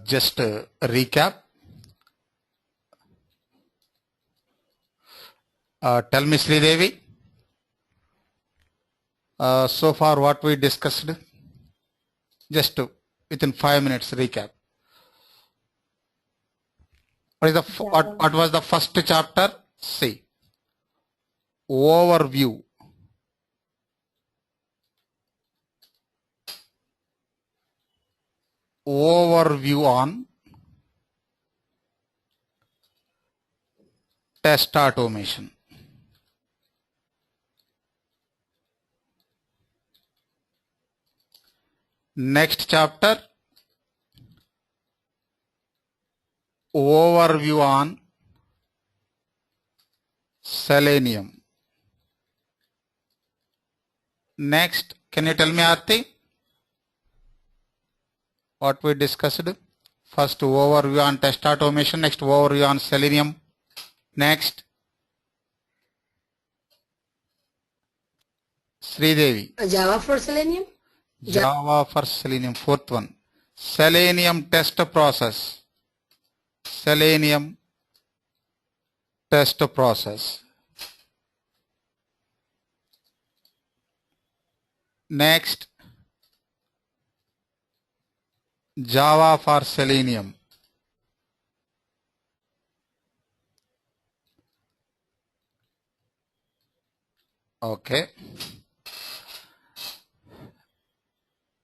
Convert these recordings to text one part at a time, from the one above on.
just recap. Tell me, Sridevi, so far what we discussed, just within 5 minutes recap. What was the first chapter? See, overview. Overview on test automation. Next chapter, overview on Selenium. Next, can you tell me, Aarti, what we discussed? First, overview on test automation. Next, overview on Selenium. Next, Sridevi. Java for Selenium? Java for Selenium, fourth one. Selenium test process. Selenium test process. Next, Java for Selenium. Okay.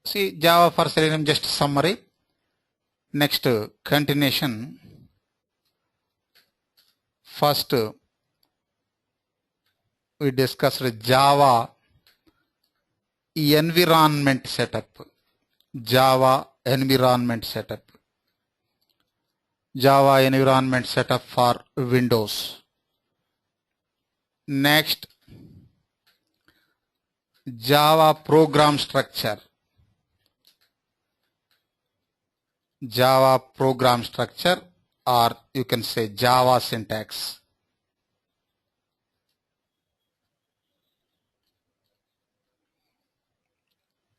See, Java for Selenium, just summary. Next, continuation. First, we discussed Java environment setup. Java environment setup. Java environment setup for Windows. Next, Java program structure. Java program structure, or you can say Java syntax.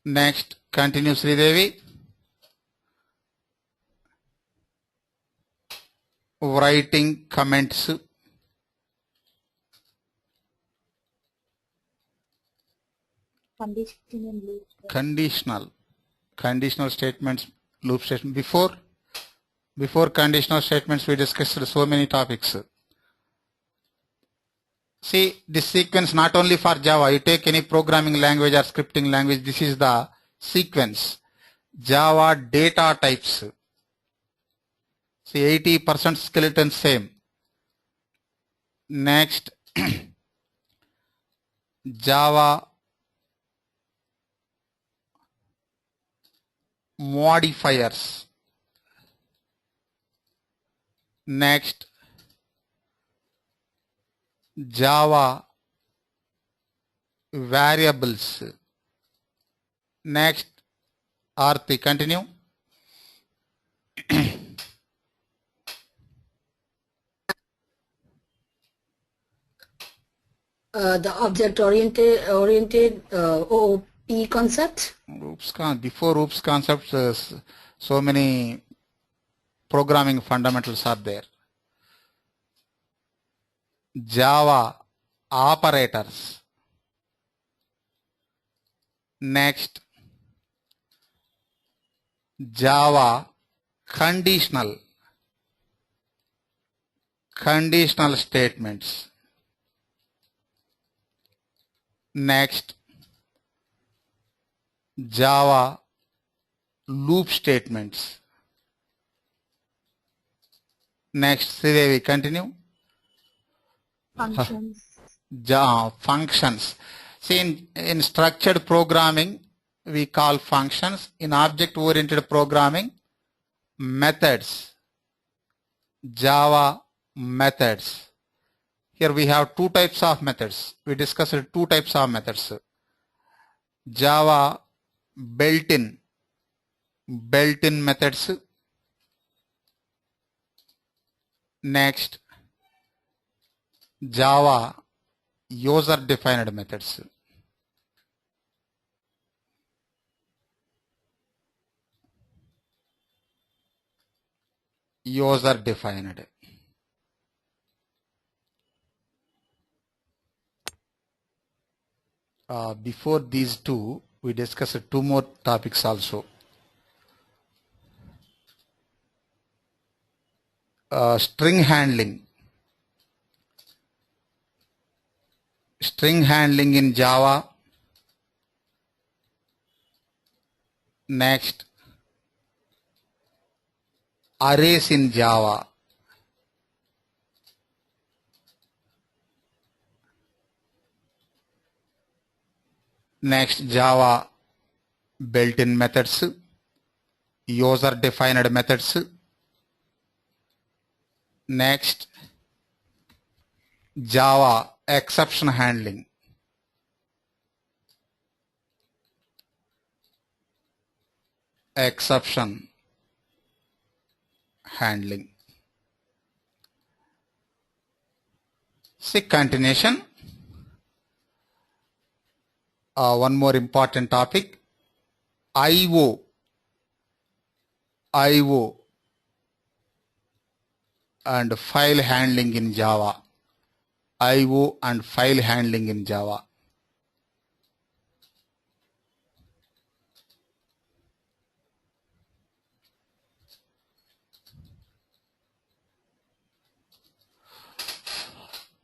Next, continue, Sridevi. Writing comments. Conditional statements, loop statement. Before conditional statements, we discussed so many topics. See, this sequence not only for Java, you take any programming language or scripting language, this is the sequence. Java data types. See, 80% skeleton same. Next, Java modifiers. Next, Java variables. Next, Aarti, continue. The object-oriented OOP concept. Before OOPS concepts, so many programming fundamentals are there. Java operators. Next, Java conditional statements. Next, Java loop statements. Next, Sridevi, continue. Functions. Functions. See, in structured programming, we call functions. In object-oriented programming, methods. Java methods. Here we have two types of methods. We discussed two types of methods. Java built-in methods. Next, Java user-defined methods. user defined. Before these two, we discussed two more topics also. String handling. String handling in Java. Next, arrays in Java. Next, Java built-in methods, user-defined methods. Next, Java exception handling. Exception handling. See continuation. One more important topic. I/O and file handling in Java. I/O and file handling in Java.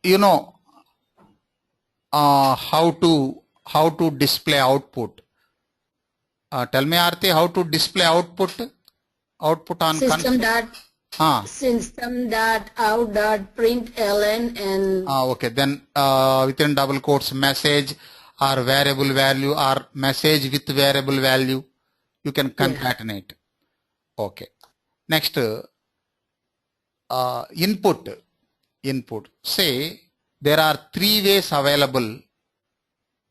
You know how to display output. Tell me, Aarti, how to display output on System.out.println and okay, then within double quotes message or variable value or message with variable value, you can concatenate. Okay. Next, input. Say there are three ways available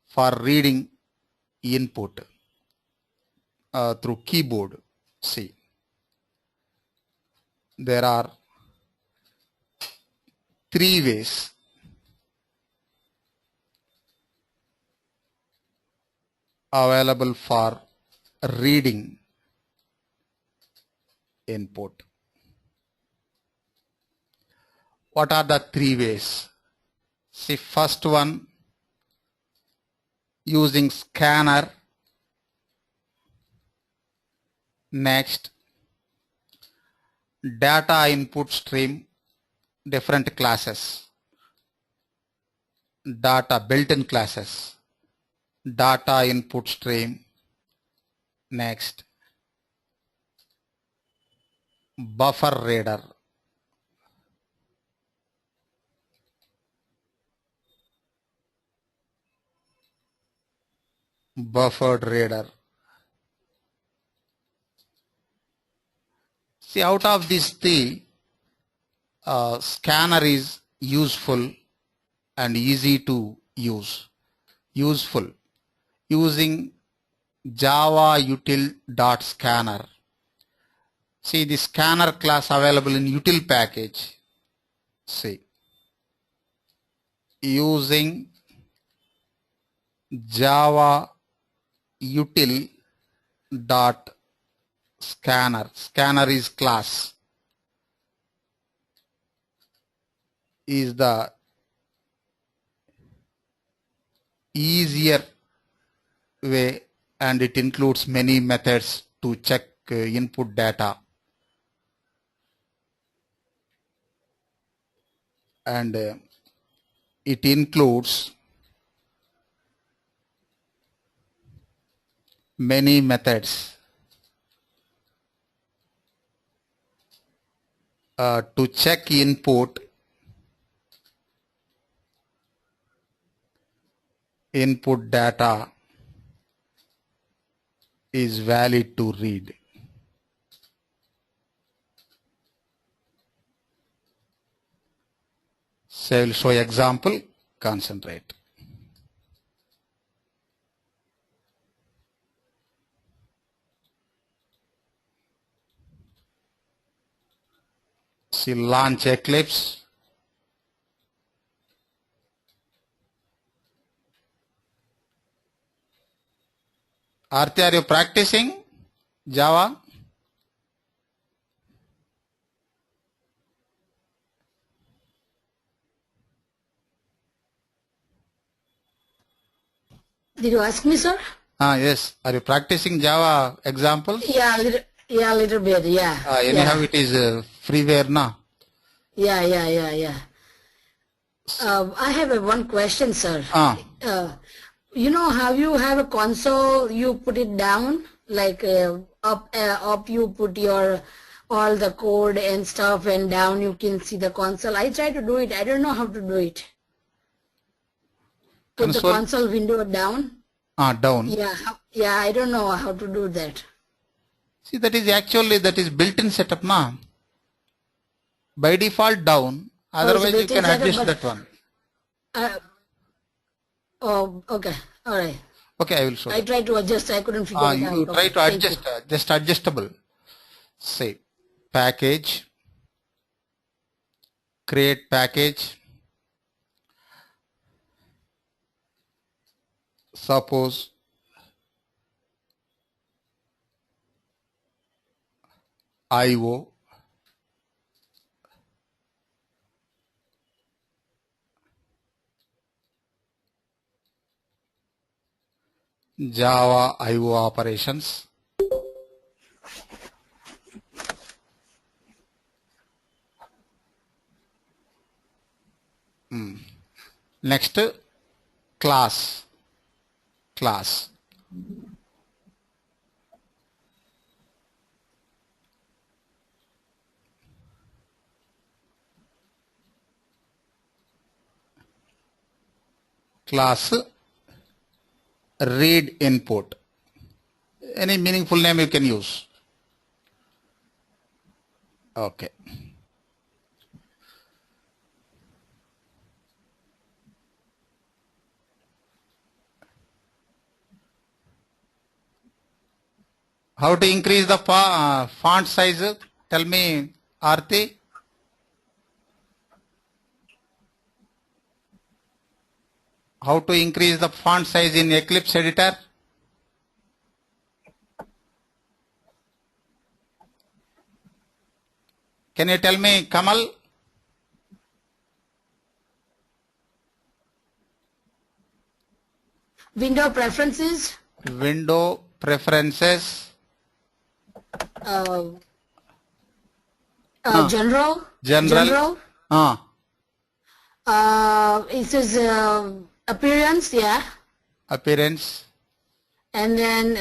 for reading input through keyboard. See, there are three ways. Available for reading input. What are the three ways? See, first one, using scanner. Next, data input stream, different classes, data built-in classes, data input stream. Next, buffer reader. Buffered reader. See, out of these three, scanner is useful and easy to use. Useful. Using Java util.scanner. See, the scanner class available in util package. See, using Java util dot scanner. Scanner is class. Is the easier way, and it includes many methods to check input data. And it includes many methods to check input data is valid to read. So I will show example. Concentrate. See, launch Eclipse. Aarti, are you practicing Java? Did you ask me, sir? Yes. Are you practicing Java examples? Yeah, little bit. Yeah. Anyhow, it is freeware now. Yeah. I have one question, sir. You know how you have a console, you put it down, like up you put your all the code and stuff, and down you can see the console. I try to do it. I don't know how to do it. Put the Console console window down. down. Yeah, I don't know how to do that. See, that is built-in setup now. By default down. Otherwise, you can adjust that one. Oh, okay. All right. Okay, I will show I you. tried to adjust. I couldn't figure it out. You try Okay, to thank adjust, you. just adjustable. Say, package, create package. Suppose IO. Java IO operations. Next, class. Class. Class read input. Any meaningful name you can use. Okay. How to increase the font size? Tell me, Aarti. How to increase the font size in Eclipse editor? Can you tell me, Kamal? Window preferences. Window preferences. General. General. It says appearance, yeah. Appearance. And then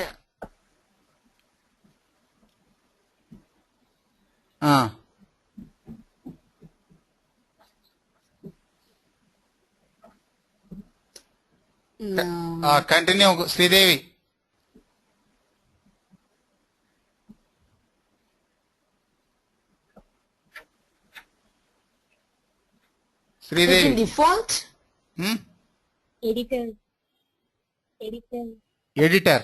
no. Continue, Sridevi. It's in Sridevi. default. Editor. Editor. Editors.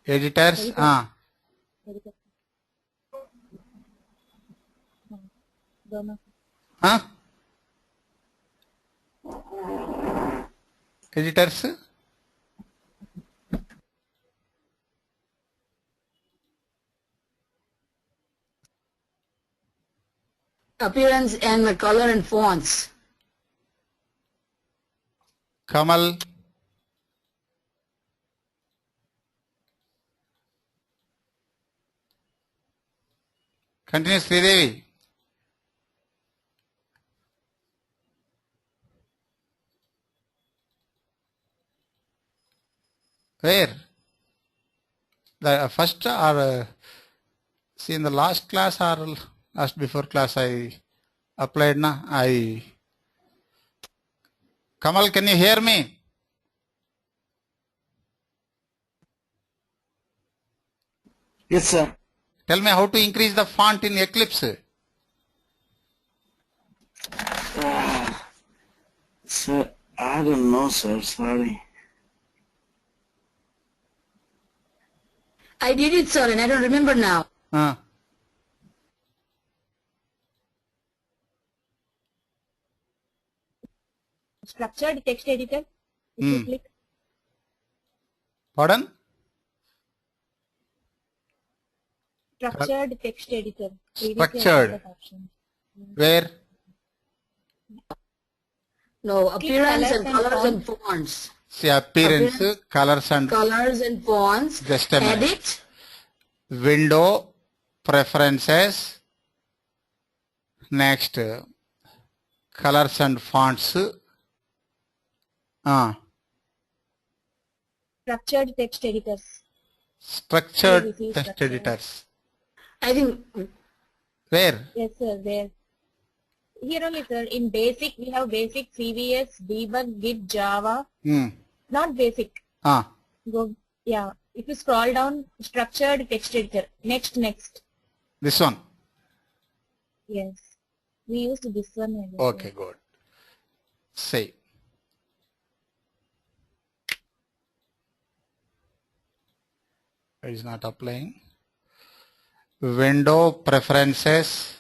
Editor. Editors. Appearance and the color and fonts. Kamal. Continue, Sridevi. Where? The first or see in the last class or last before class I applied na Kamal, can you hear me? Yes, sir. Tell me how to increase the font in Eclipse. Sir, I don't know, sir. Sorry. I did it, sir, and I don't remember now. Structured text editor. If you click. Pardon? Structured text editor. Structured. Where? No, appearance and colors and colors and fonts. See appearance, colors and fonts. Just a minute. Edit. Window, preferences. Next, colors and fonts. Structured text editors. Structured text editors. I think. Where? Yes, sir. There. Here only, sir. In basic, we have basic, CVS, debug, Git, Java. Not basic. Go. Yeah. If you scroll down, structured text editor. Next. This one. Yes. We used this one. Okay, good. Say. It is not applying. Window, preferences,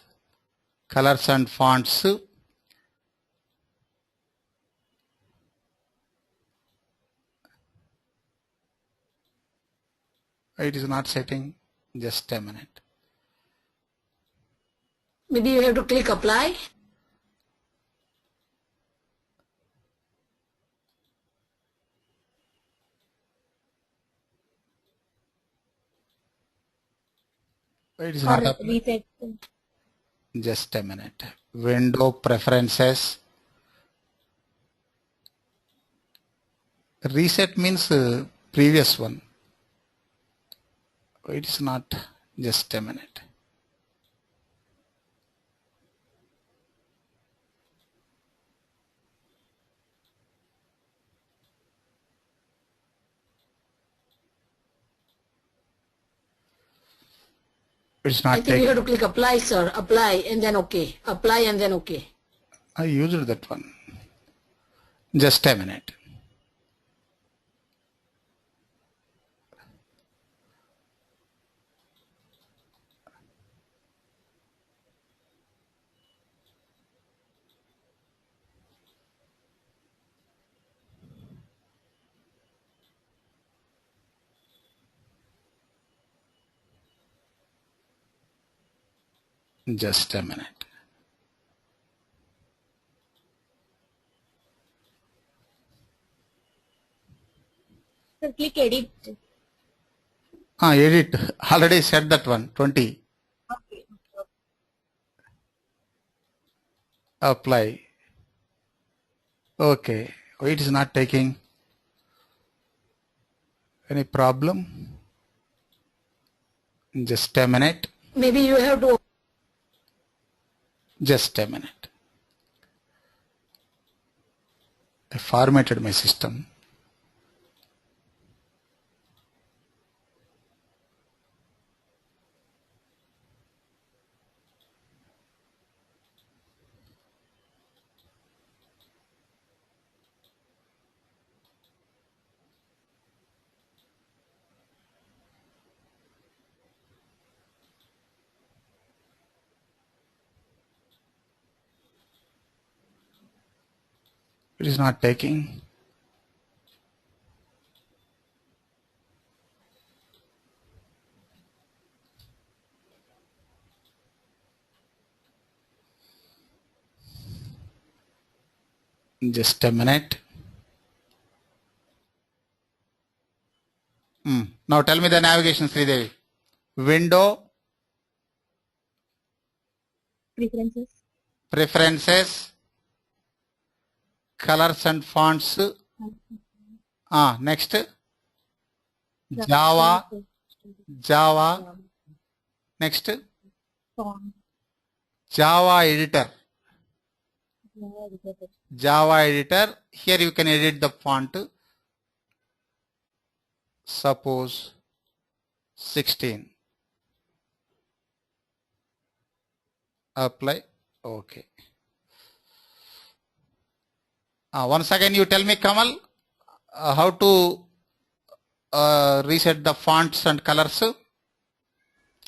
colors and fonts. It is not setting. Just a minute. Maybe you have to click apply. It is not applying. Just a minute. Window, preferences. Reset means previous one. It is not. Just a minute. It's not. I think you have to click apply, sir. Apply and then OK. Apply and then OK. I used that one. Just a minute. Just a minute. Sir, click edit. Edit. Already said that one. 20. Okay. Apply. Okay. It is not taking. Any problem? Just a minute. Maybe you have to. Just a minute. I formatted my system. It is not taking. Just a minute. Now tell me the navigation, Sridevi. Window. Preferences. Colors and fonts. Next. Java. Next. Java editor. Here you can edit the font. Suppose 16. Apply. Okay. Once again you tell me, Kamal, how to reset the fonts and colors.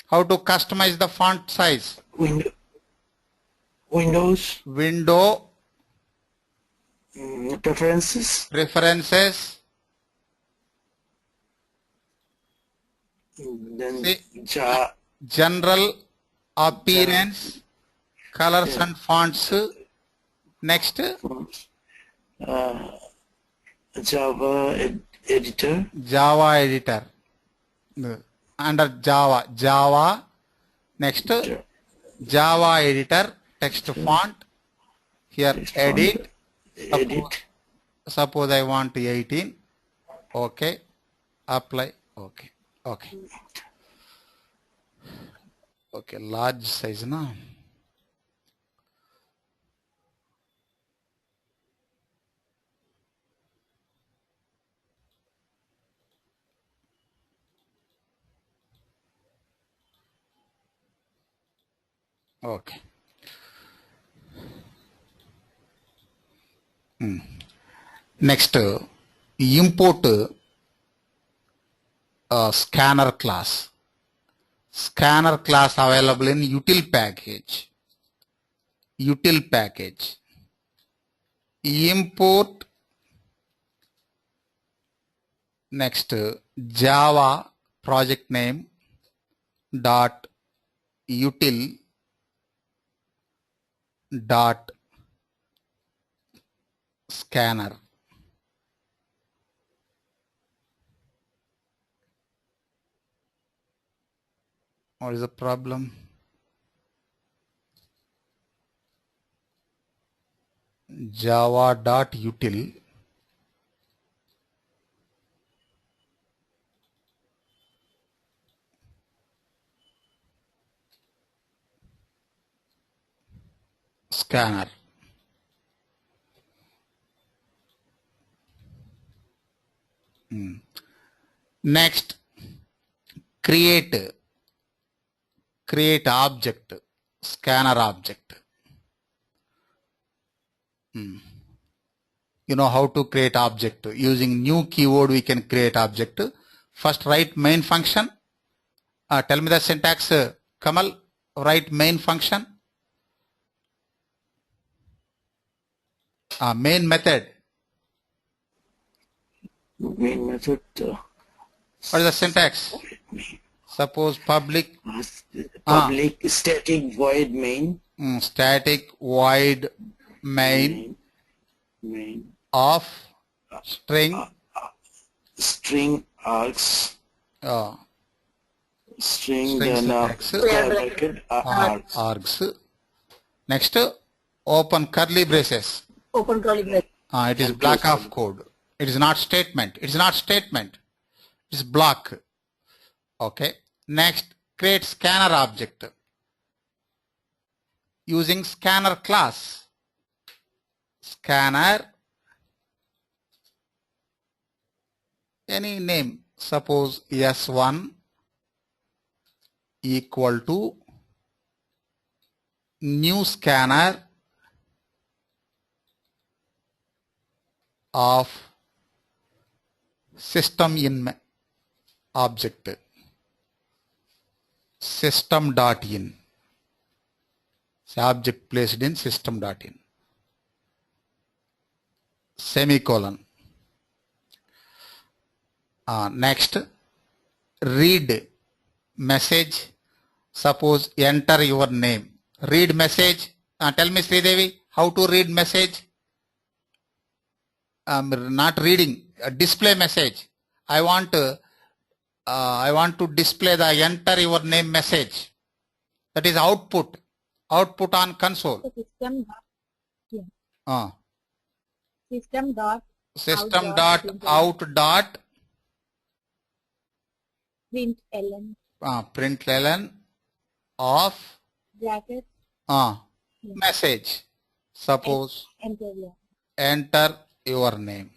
How to customize the font size. Windows. Window. Preferences. Then General, appearance, colors and fonts. Next. Java editor. Java editor. Under Java. Next, Java editor, text font. Here, Text edit. font. Edit. Suppose I want 18. Okay. Apply. Okay. Okay. Okay. Large size, na. Okay. Next, import scanner class. Scanner class available in util package. Util package. Import. Next, Java project name dot util dot scanner. What is the problem? Java dot util scanner. Next, create object, scanner object. You know how to create object. Using new keyword we can create object. First write main function. Tell me the syntax, Kamal. Write main function. Main method. Main method. What is the syntax? Suppose public. Public static void main. Static void main of string. String args. String then bracket args. Next, open curly braces. Open curly braces. It is block of code. It is not statement. It is not statement. It is block. Okay. Next, create scanner object using scanner class. Scanner, any name. Suppose S1 equal to new scanner of system in object. System.in. Object placed in system.in. Semicolon. Next, read message. Suppose enter your name. Read message. Tell me, Sridevi, how to read message? Not reading. Display message. I want to display the enter your name message. That is output. Output on console. System dot System.out.println. Println of bracket message. Suppose enter your name.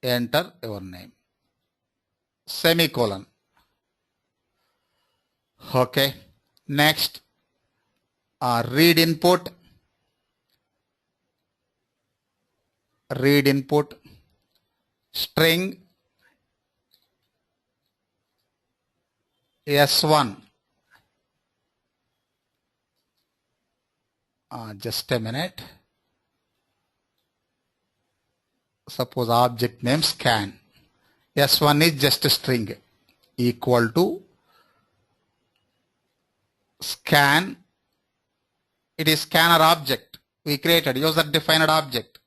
Enter your name. Semicolon. Okay. Next, read input. Read input. String S1. Just a minute. Suppose object name scan. S1 is just a string equal to scan. It is scanner object. we created user defined object.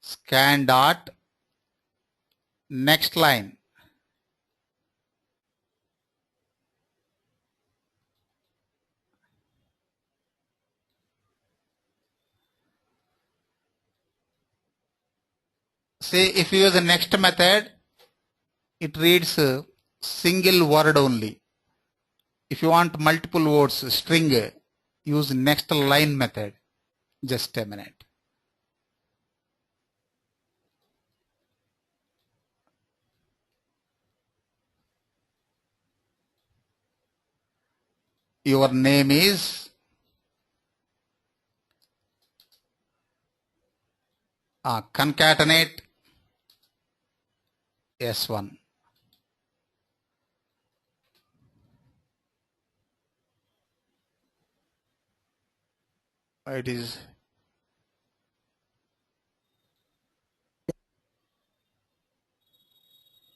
Scan dot next line. See, if you use the next method, it reads a single word only. If you want multiple words, string, use next line method. Just a minute. Your name is concatenate S1. It is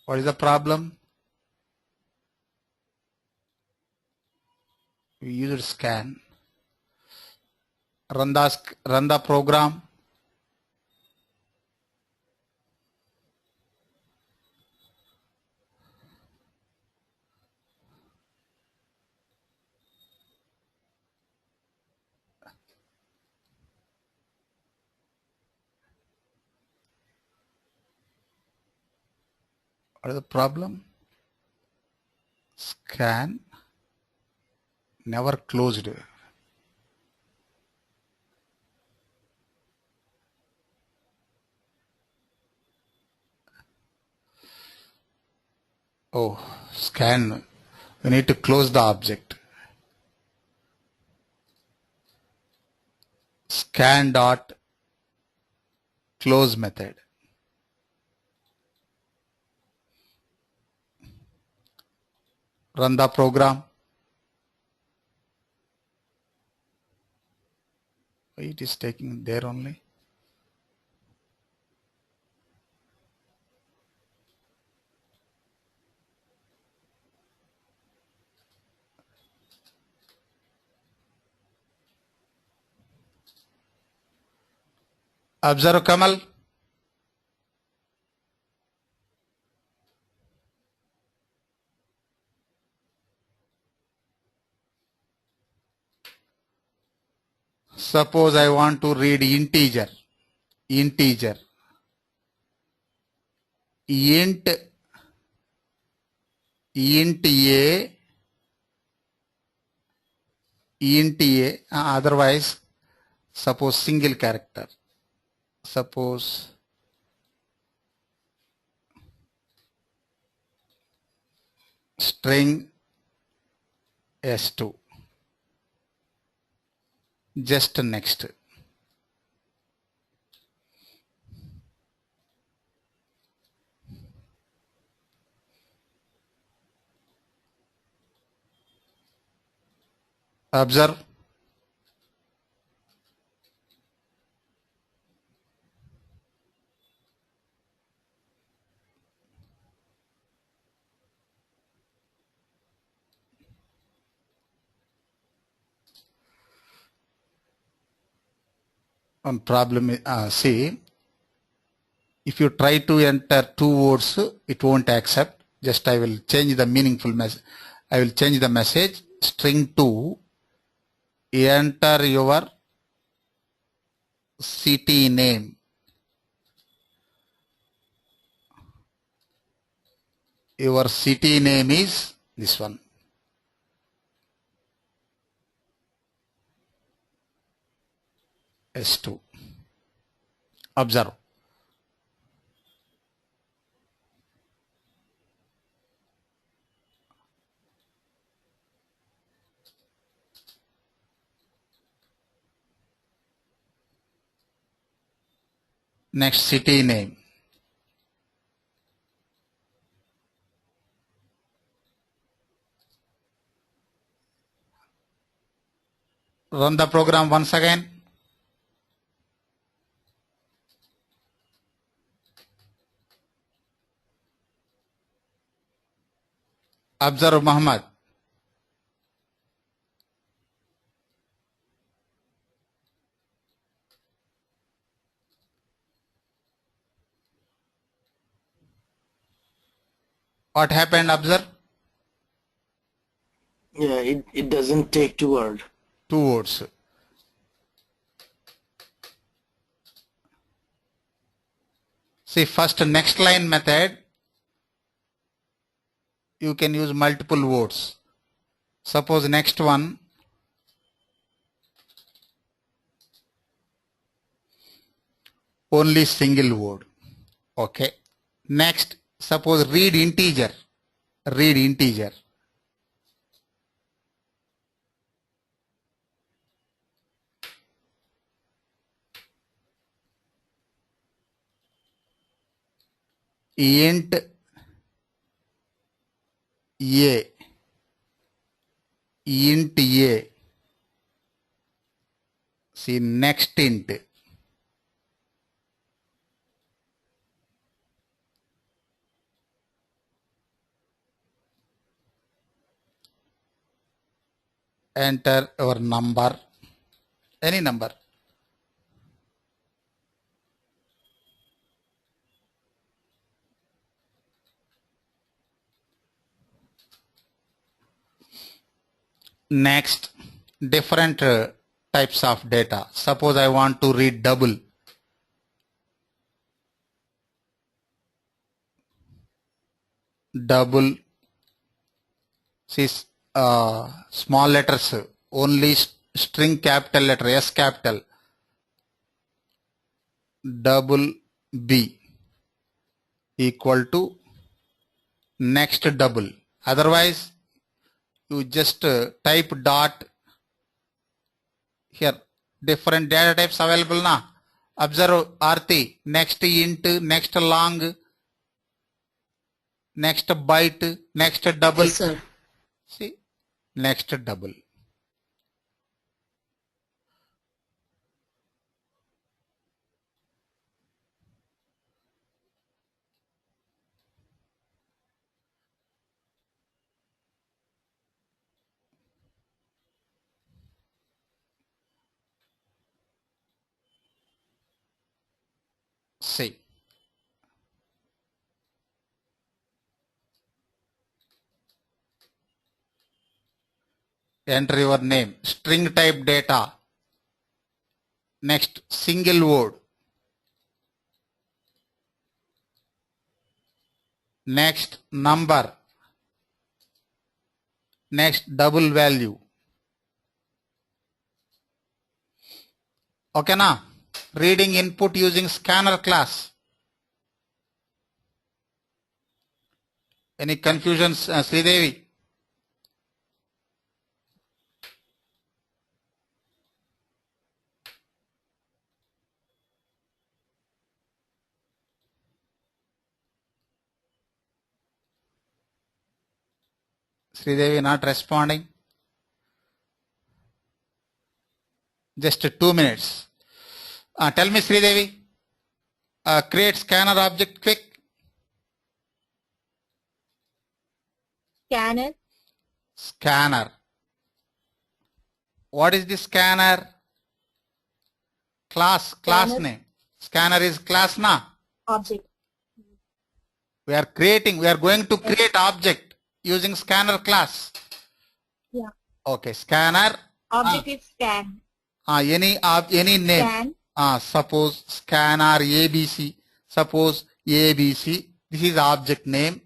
what is the problem? We used scan. Run the program. What is the problem? Scan never closed. Oh, scan. We need to close the object. Scan dot close method. Run the program. It is taking there only. Observe Kamal. Suppose I want to read integer. Integer. Int a otherwise suppose single character. Suppose string S2. Just next. Observe. One problem, see, if you try to enter two words, it won't accept. Just I will change the meaningful message. I will change the message. String 2, enter your city name. Your city name is this one. S2. Observe. Next city name. Run the program once again. Observe Muhammad. What happened? Observe. Yeah, it doesn't take 2 words. 2 words. See, first next line method, you can use multiple words. Suppose next one, only single word. Okay. Next, suppose read integer. Read integer. Int a. Int a. See, next int. Enter your number, any number. Next, different types of data. Suppose I want to read double. Double. See, small letters, only string capital letter, S capital. Double B equal to next double. Otherwise, you just type dot here. Different data types available now. Observe Arti. Next int, next long, next byte, next double. Yes, sir. See, next double. See. Enter your name. String type data. Next, single word. Next, number. Next, double value. Okay na? Reading input using scanner class. Any confusions, Sridevi? Sridevi not responding. Just 2 minutes. Tell me, Sridevi. Create scanner object quick. Scanner. Scanner. What is the scanner? Class name. Scanner is class na? Object. We are going to create object using scanner class. Yeah. Okay, scanner. Object is scan. Any name. Scan. Suppose scanner ABC. Suppose ABC. This is object name.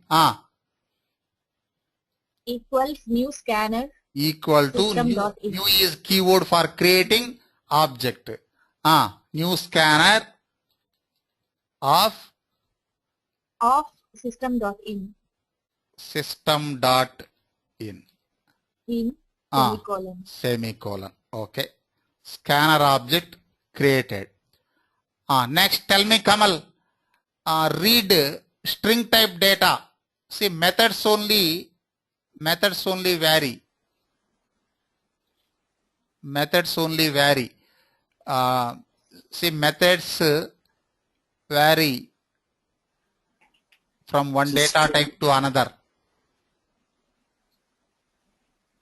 Equals new scanner. Equal to new is keyword for creating object. New scanner of System.in. System.in. In semicolon. Semicolon. Okay. Scanner object created. Next, tell me, Kamal. Read string type data. See, methods only vary. Methods only vary. See, methods vary from one data type to another.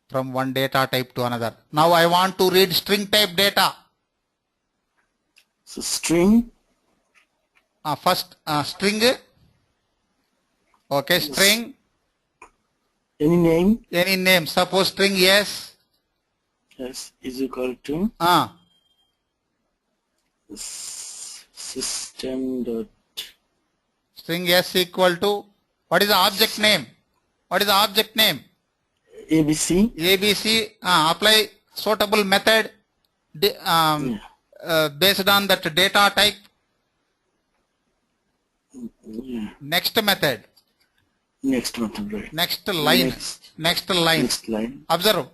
From one data type to another. Now I want to read string type data. So string. First string. Okay, string. Any name? Any name. Suppose string yes. Yes is equal to system dot string yes equal to, what is the object name? What is the object name? ABC. ABC. Apply suitable method based on that data type. Yeah. Next method. Next method, right? Next line. Next line. Next line. Observe.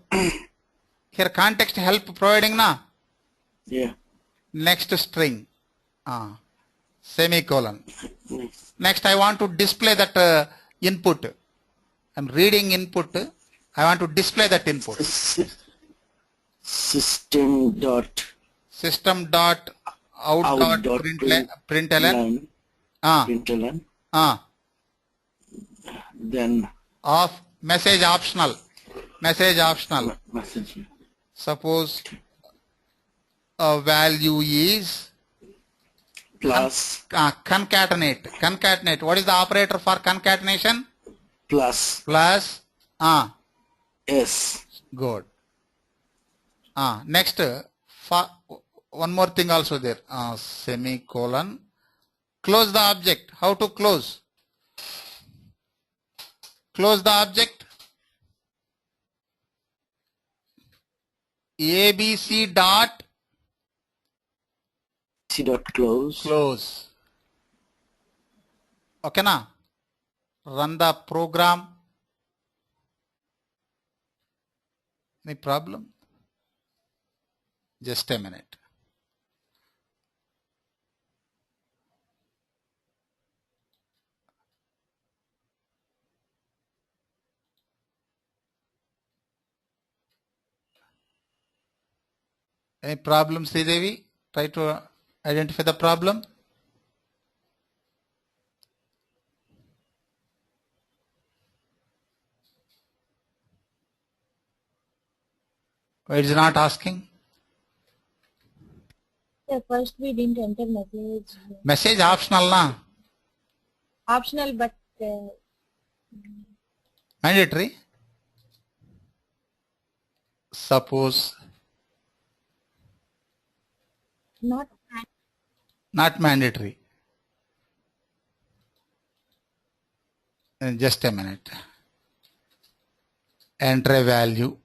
Here context help providing na. Yeah. Next string. Semicolon. Next I want to display that input. I'm reading input. I want to display that input. System.out.println. Println. Then Of message optional. Message optional. Message. Suppose a value is Plus. Concatenate. Concatenate. What is the operator for concatenation? Plus. Plus. S. Good. Next, one more thing also there. Semicolon. Close the object. How to close? Close the object. ABC dot. C dot close. Close. Okay na? Run the program. Any problem? Just a minute. Any problem, Sridevi? Try to identify the problem. Why it is not asking? Yeah, first we didn't enter message. Message optional na? Optional but Mandatory. Suppose not mandatory. Just a minute. Enter a value.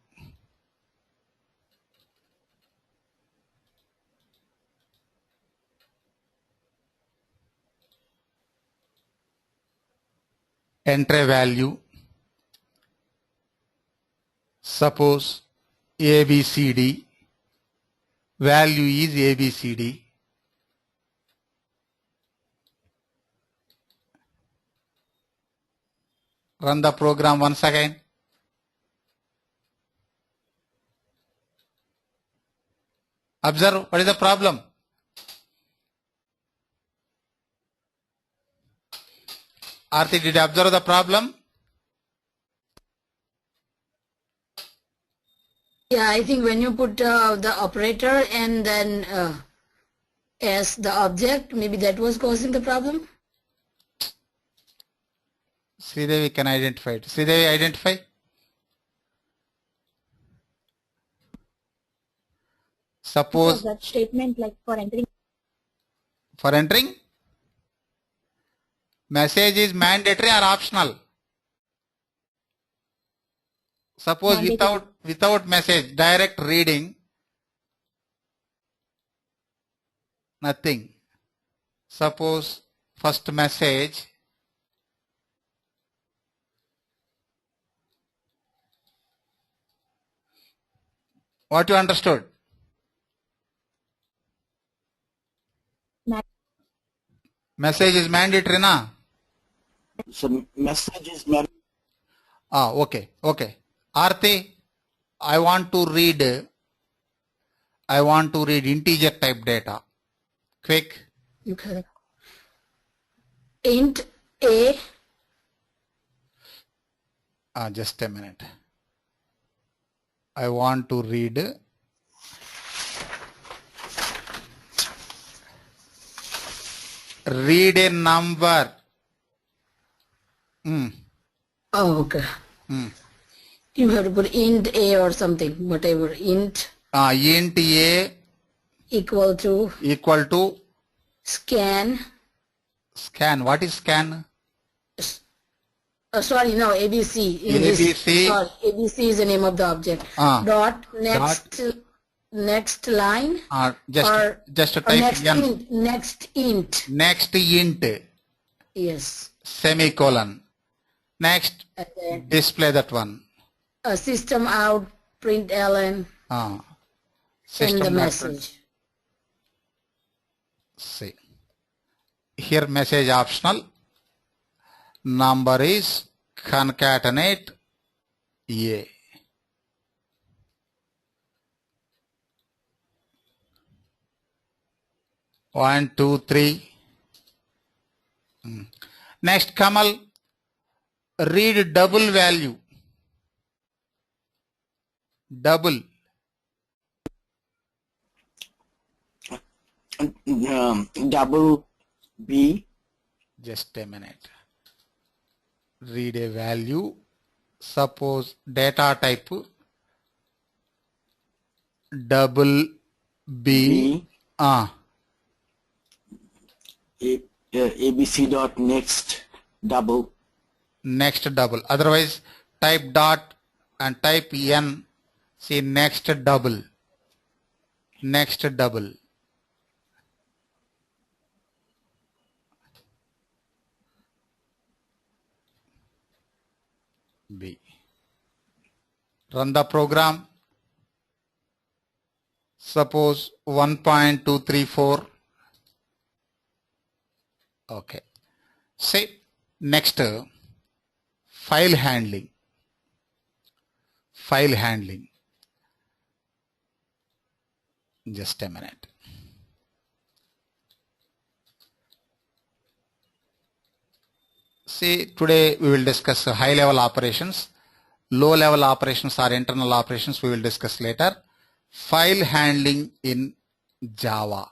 Enter a value. Suppose ABCD. Value is ABCD. Run the program once again. Observe what is the problem. Aarti, did you observe the problem? Yeah, I think when you put the operator and then as the object, maybe that was causing the problem. Sridevi can identify it. Sridevi, identify. Suppose that statement like for entering. For entering? Message is mandatory or optional? Suppose Mandatory. without message, direct reading, nothing. Suppose first message, what you understood? Message is mandatory, na? So message is mandatory. Okay. Aarti, I want to read integer type data. Quick. Okay. Int A. Just a minute. I want to read a number. Oh, okay. You have to put int a or something, whatever. Int int a equal to scan. Scan. What is scan? Sorry, no, ABC. ABC. Sorry, ABC is the name of the object. Dot next line. Just type n. Next int. Next int. Yes. Semicolon. Next, display that one. System.out.println. Send the message. See. Here message optional. Number is concatenate A. One, two, three. Next, Kamal, read double value. Double. Double B. Just a minute. Read a value. Suppose data type double B. ABC dot next double. Next double. Otherwise, type dot and type n. See next double. Next double. B. Run the program. Suppose 1.234. Okay. Say next file handling. File handling. Just a minute. See, today we will discuss high level operations. Low level operations or internal operations we will discuss later. File handling in Java.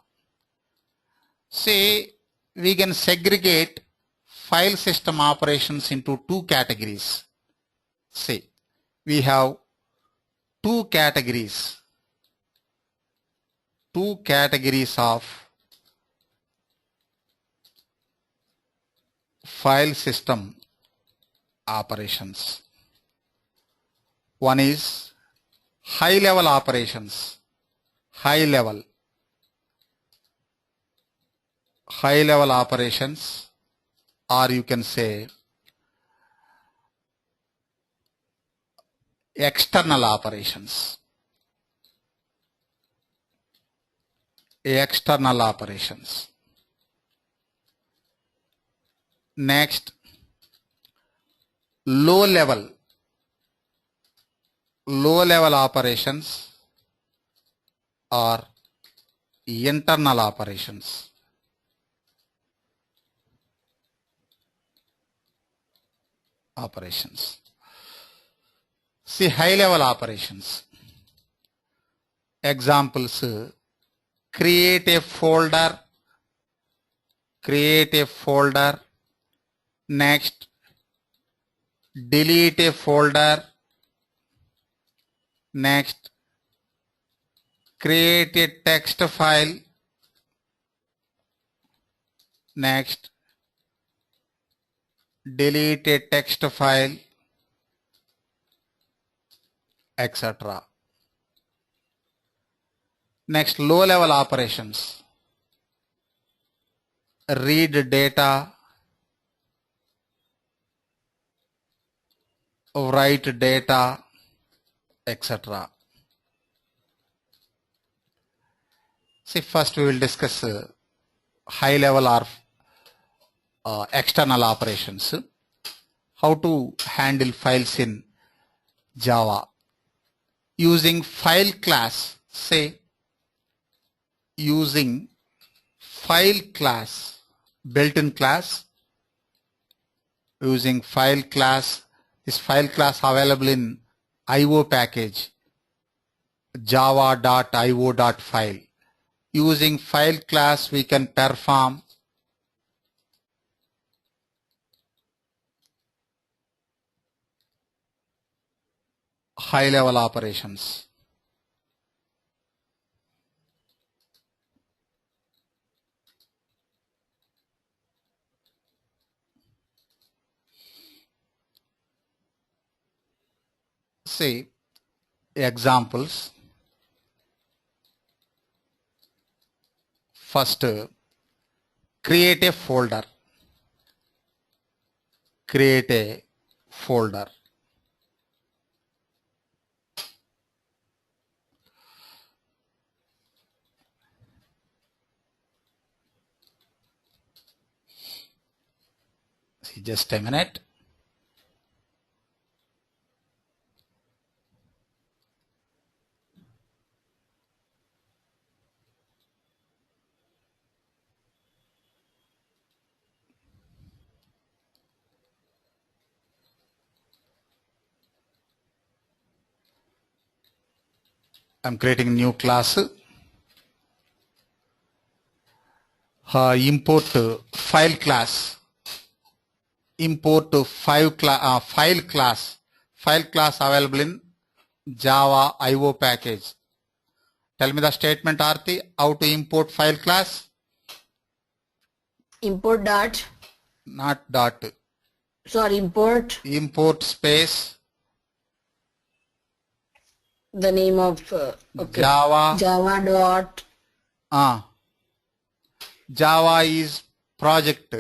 See, we can segregate file system operations into two categories. See, we have two categories of file system operations. One is high level operations, high level operations, or you can say external operations. External operations. Next, low level operations or internal operations. See, high level operations. Examples: create a folder. Next, delete a folder. Next, create a text file. Next, delete a text file, etc. Next, low level operations. Read data, write data, etc. See, first we will discuss high level or external operations. How to handle files in Java. Using file class, say using file class, built-in class, using file class. This file class available in IO package java.io.file. Using file class we can perform high level operations. See examples. First, create a folder. Create a folder. See, just a minute. I'm creating a new class. Import file class. Import file class. File class available in Java IO package. Tell me the statement, Aarti. How to import file class? Import dot. Not dot. Sorry, import. Import space. The name of okay. Java. Java dot. Java is project.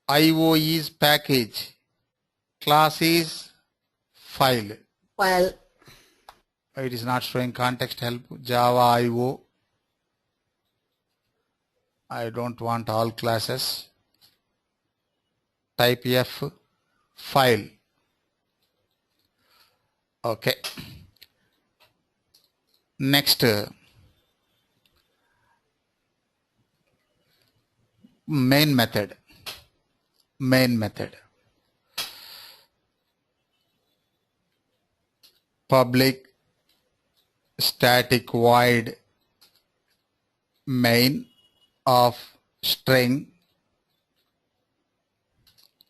IO is package. Class is file. File. It is not showing context help. Java IO. I don't want all classes. Type F. File. Okay. Next. Main method. Main method. Public static void main of string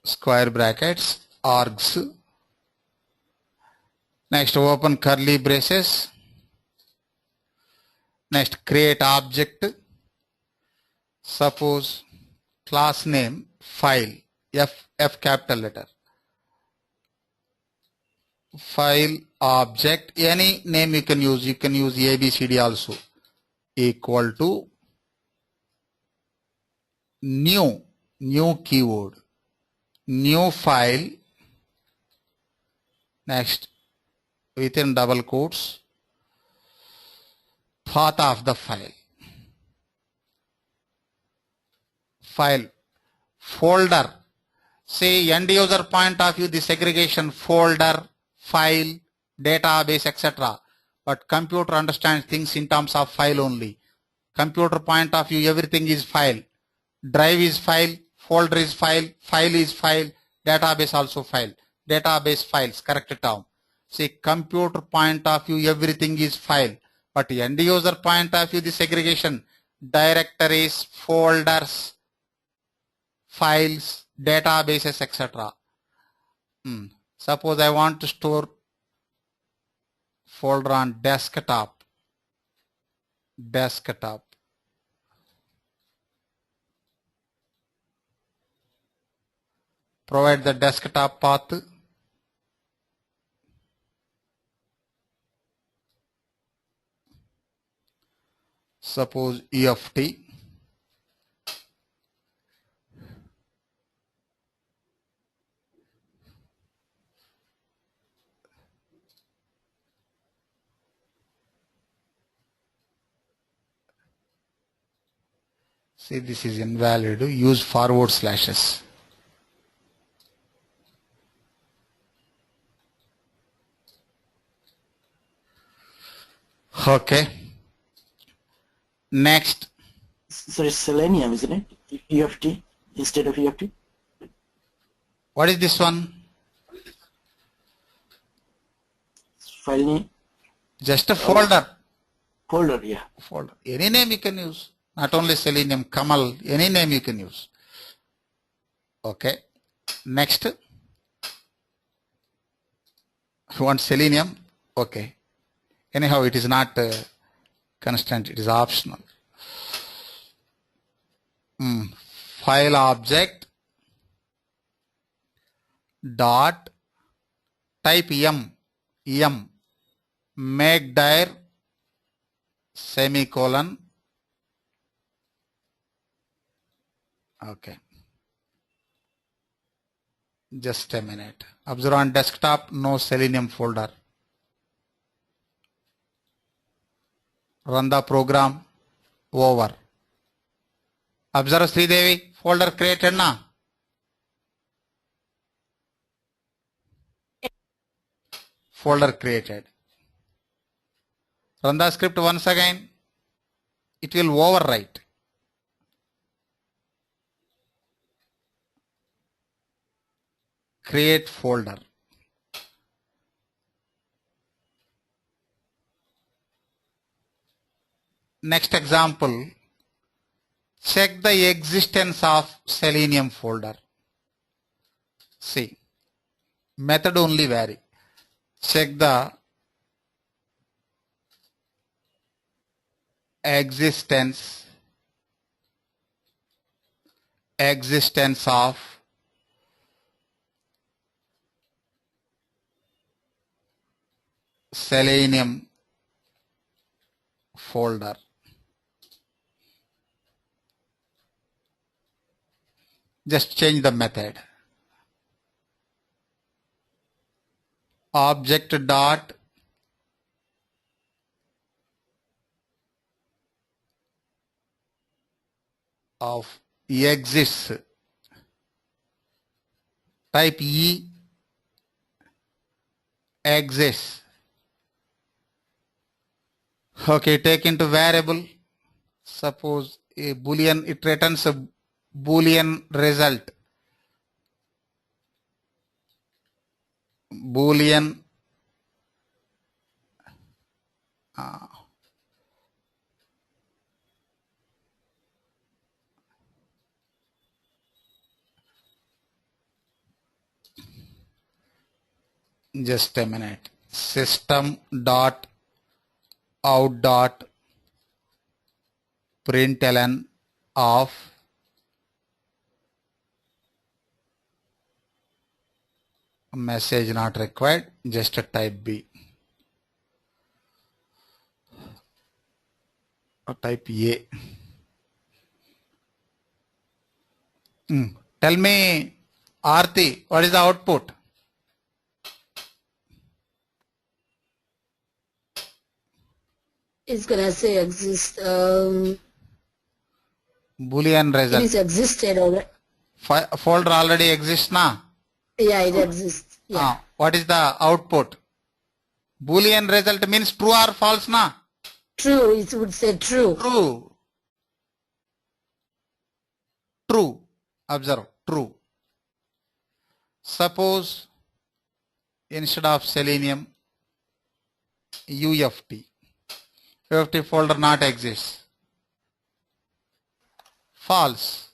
square brackets args. Next, open curly braces. Next, create object. Suppose class name file, F capital letter. File object, any name you can use ABCD also, equal to new keyword, new file. Next, within double quotes, path of the file. File, folder. Say end user point of view, the segregation folder, file, database, etc. But computer understands things in terms of file only. Computer point of view, everything is file. Drive is file, folder is file, file is file, database also file. Database files, correct term. Say computer point of view, everything is file. But end user point of view, the segregation, directories, folders, files, databases, etc. Suppose I want to store folder on desktop. Provide the desktop path. Suppose EFT. See, this is invalid. Use forward slashes. Okay. Next. So it's Selenium, isn't it? EFT instead of EFT. What is this one? File name. Just a folder. Folder, yeah. Folder. Any name you can use. Not only Selenium, Kamal, any name you can use. Okay. Next. You want Selenium? Okay. Anyhow, it is not constant, it is optional. File object dot type m make dir semicolon. Okay. Just a minute. Observe on desktop, no Selenium folder. Run the program. Over. Observe Sridevi, folder created na? Folder created. Run the script once again. It will overwrite. Create folder. Next example, check the existence of Selenium folder. See, method only vary. Check the existence of Selenium folder. Just change the method. Object dot of exists. Type exists. Okay, take into variable. Suppose a boolean, it returns a boolean result. Boolean just a minute. System.out.println of message not required. Just a type B or type A. Tell me, Aarti, what is the output? It's gonna say exist. Boolean result. It is existed already. Folder already exists now. Yeah, it exists. Yeah. What is the output? Boolean result means true or false na? True. It would say true. True. True. Observe. True. Suppose instead of Selenium, UFT. UFT folder not exists. False.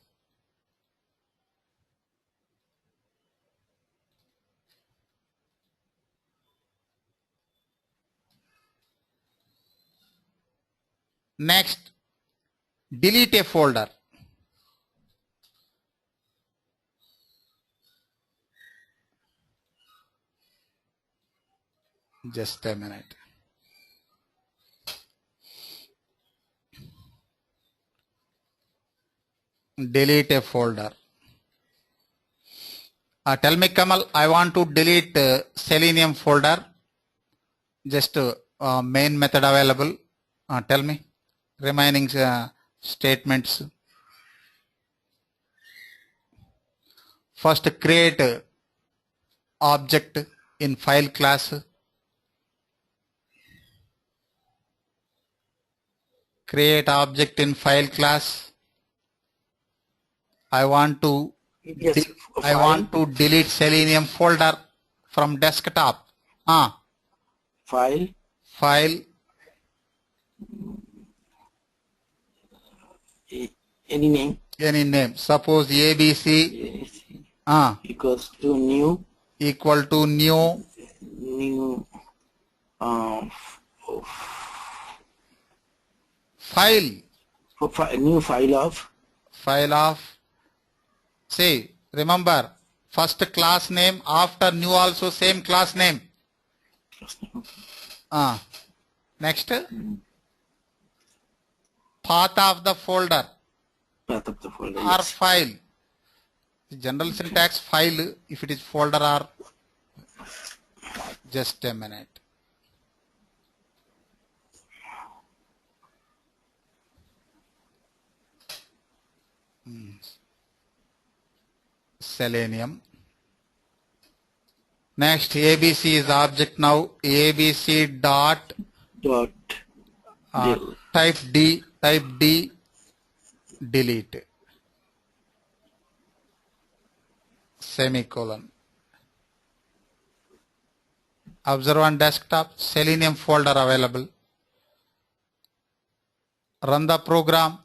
Next, delete a folder. Just a minute. Delete a folder. Tell me, Kamal, I want to delete Selenium folder. Just main method available. Tell me remaining statements. First, create object in file class. Create object in file class. I want to delete Selenium folder from desktop. File. Any name. Any name. Suppose ABC. Equals to new. Equal to new. New. File. New file of. See, remember, first class name, after new also same class name. Next, path of the folder. Path of the folder. Or Yes. file. The general syntax file, if it is folder or. Just a minute. Selenium. Next, ABC is object now. ABC dot type D, delete. Semicolon. Observe on desktop, Selenium folder available. Run the program.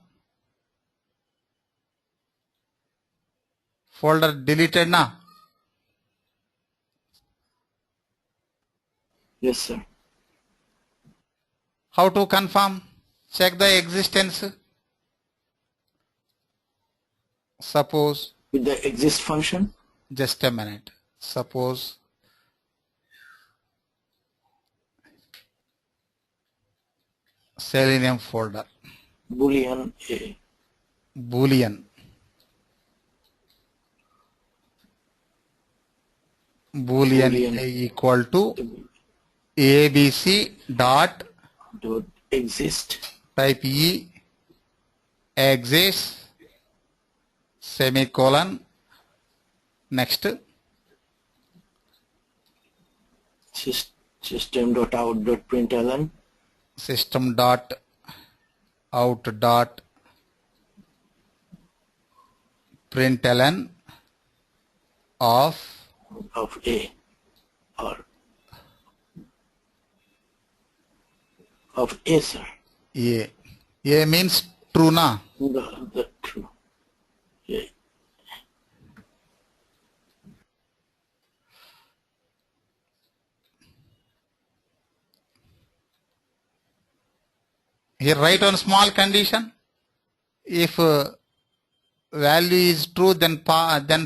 Folder deleted now. Yes, sir. How to confirm? Check the existence. Suppose. With the exist function? Just a minute. Suppose Selenium folder. Boolean A. Boolean. Boolean A equal to ABC dot exist. Type E exists semicolon. Next. System.out.println. System.out.println of A or of A, sir. A. A means true na? The true. Yeah. Here write on small condition. If value is true, then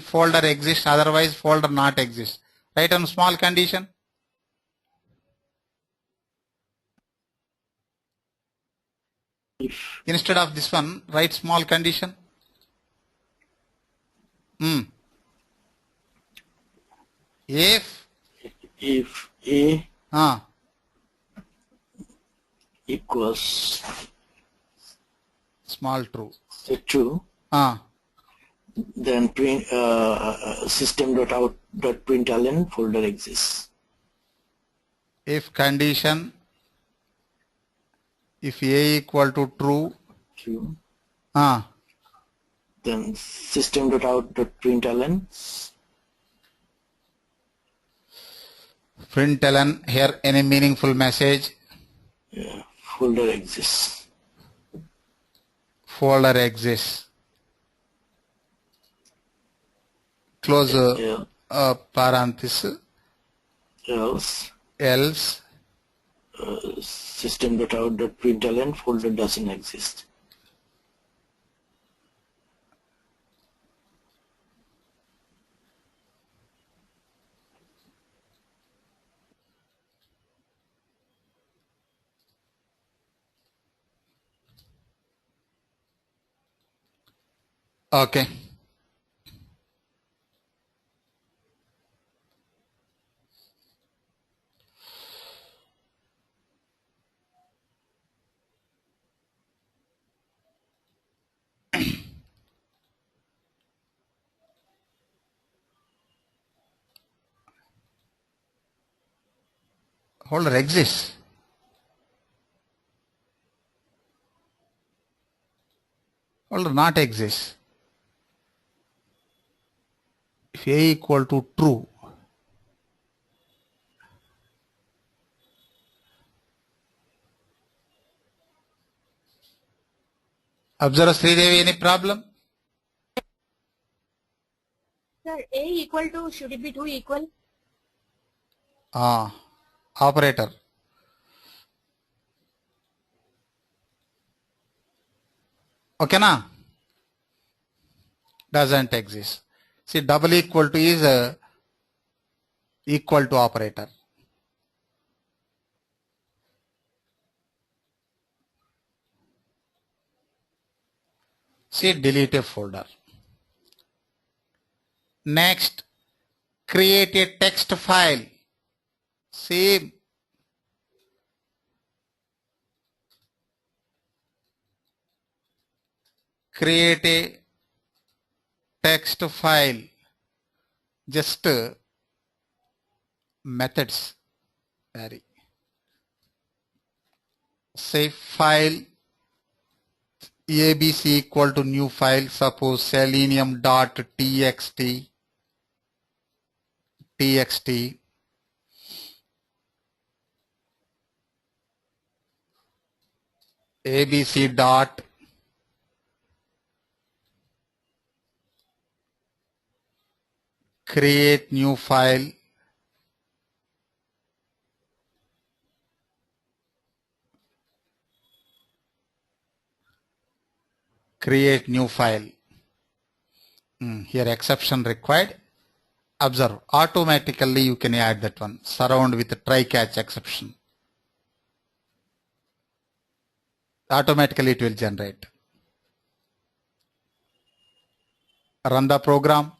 folder exists, otherwise folder not exist. Write on small condition. Instead of this one, write small condition. If A equals small true. True. Then system.out.println folder exists. If condition, if A equal to true, then system.out.println println here any meaningful message. Yeah, folder exists. Folder exists. Close parenthesis. Else system.out.println folder doesn't exist. Okay. Folder exists. Folder not exists. If A equal to true, observe Sridevi, any problem? Sir, A equal to, should it be 2 equal? Operator. Okay na? Doesn't exist. See, double equal to is equal to operator. See, delete a folder. Next, create a text file. See, create a text file. Just methods vary. Say file abc equal to new file, suppose selenium.txt abc dot create new file, create new file. Here exception required. Observe, automatically you can add that one, surround with try catch exception. Automatically it will generate. Run the program.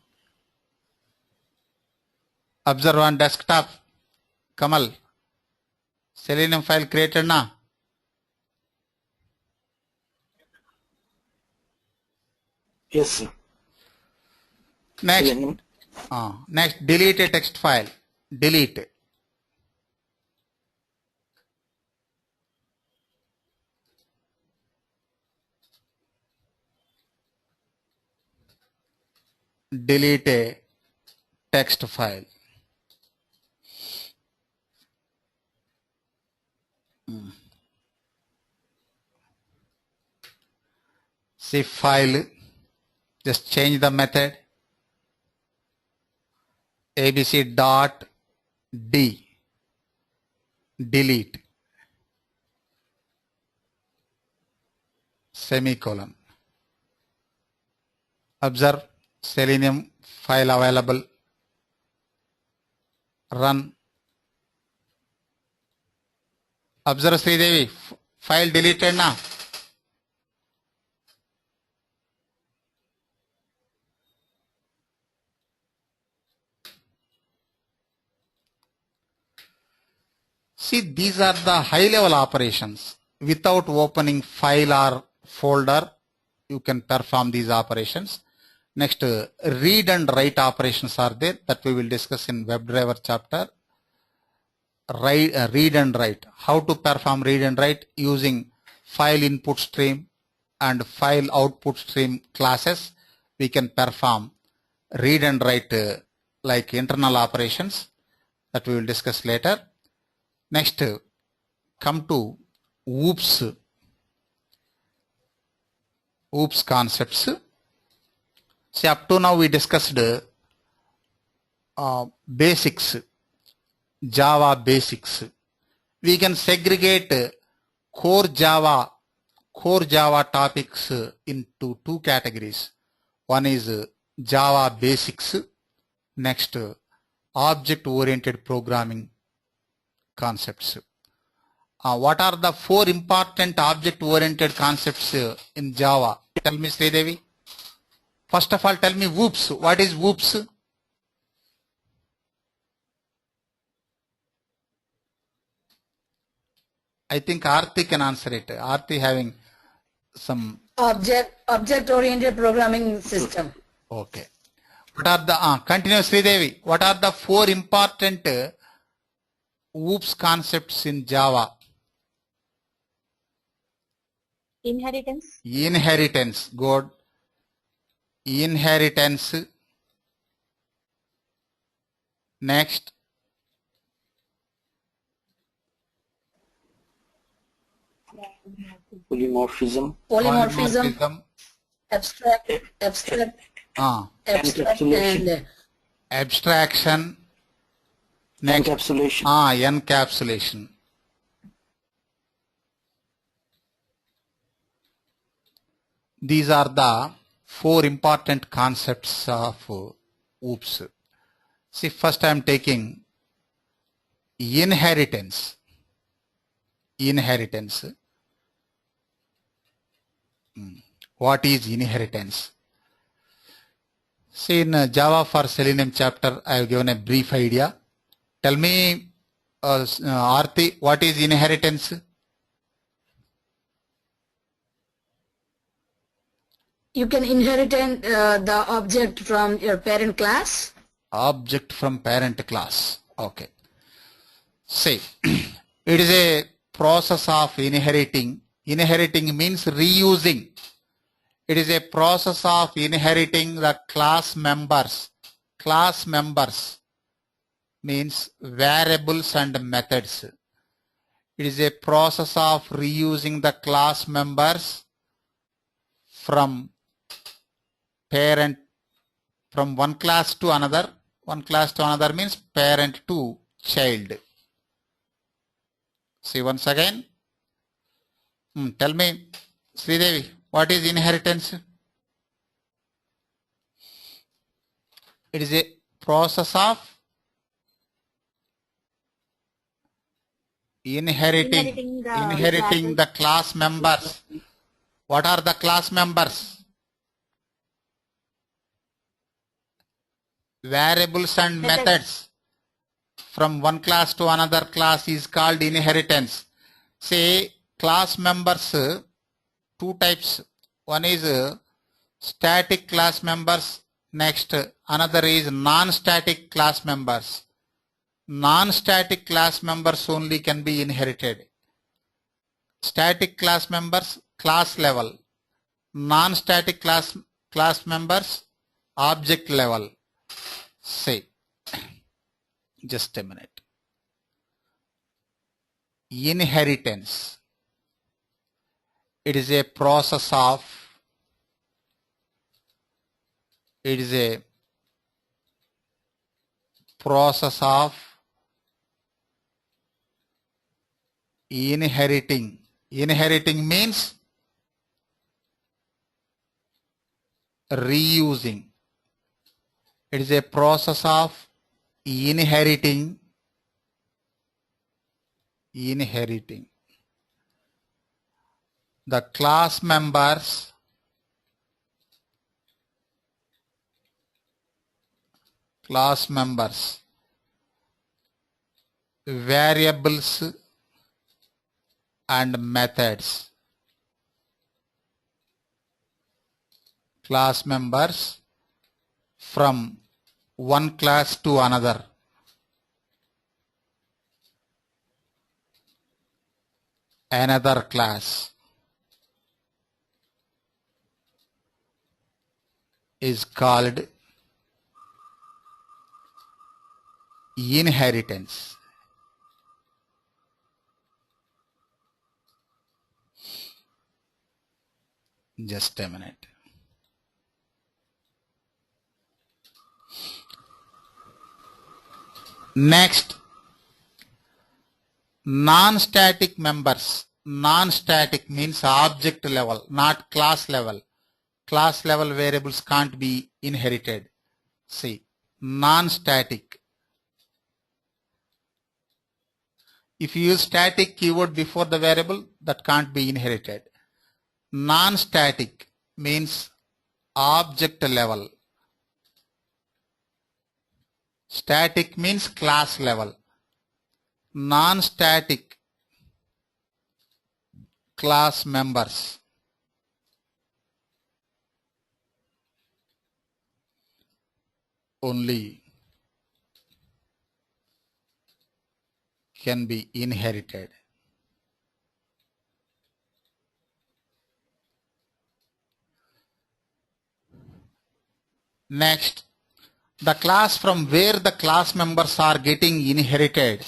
Observe on desktop. Kamal, Selenium file created na? Yes, sir. Next, Selenium. next delete a text file. Delete. Delete a text file. See file, just change the method abc dot d, delete, semicolon. Observe, Selenium file available. Run. Observe Sridevi, file deleted na? See, these are the high level operations. Without opening file or folder, you can perform these operations. Next, read and write operations are there that we will discuss in WebDriver chapter. Read and write. How to perform read and write using file input stream and file output stream classes. We can perform read and write like internal operations that we will discuss later. Next, come to OOPS concepts. See, up to now we discussed basics, Java basics. We can segregate core Java topics into two categories. One is Java basics. Next, object-oriented programming concepts. What are the four important object-oriented concepts in Java? Tell me, Sridevi. First of all, tell me OOPS. What is OOPS? I think Aarti can answer it. Aarti having some object-oriented programming system. Okay. What are the continue Sridevi? What are the four important OOPS concepts in Java? Inheritance. Inheritance. Good. Inheritance. Next. Polymorphism. Abstract. Encapsulation. Abstraction. Next. Encapsulation. These are the 4 important concepts of OOPS. See, first I am taking inheritance. Inheritance. What is inheritance? See, in Java for Selenium chapter, I have given a brief idea. Tell me, Aarti, what is inheritance? You can inherit the object from your parent class. Object from parent class. Okay. See, it is a process of inheriting. Inheriting means reusing. It is a process of inheriting the class members. Class members means variables and methods. It is a process of reusing the class members from parent, from one class to another. One class to another means parent to child. See once again. Tell me, Sridevi, what is inheritance? It is a process of inheriting the class members. What are the class members? Variables and methods from one class to another class is called inheritance. Say class members, 2 types. One is static class members. Next, another is non-static class members. Non-static class members only can be inherited. Static class members, class level. Non-static class members, object level. Say, just a minute. Inheritance. It is a process of inheriting. Inheriting means reusing. It is a process of inheriting the class members variables and methods. Class members from one class to another. Another class is called inheritance. Just a minute. Next, non-static members. Non-static means object level, not class level. Class level variables can't be inherited. See, non-static. If you use static keyword before the variable, that can't be inherited. Non-static means object level. Static means class level. Non-static class members. Only can be inherited. Next, the class from where the class members are getting inherited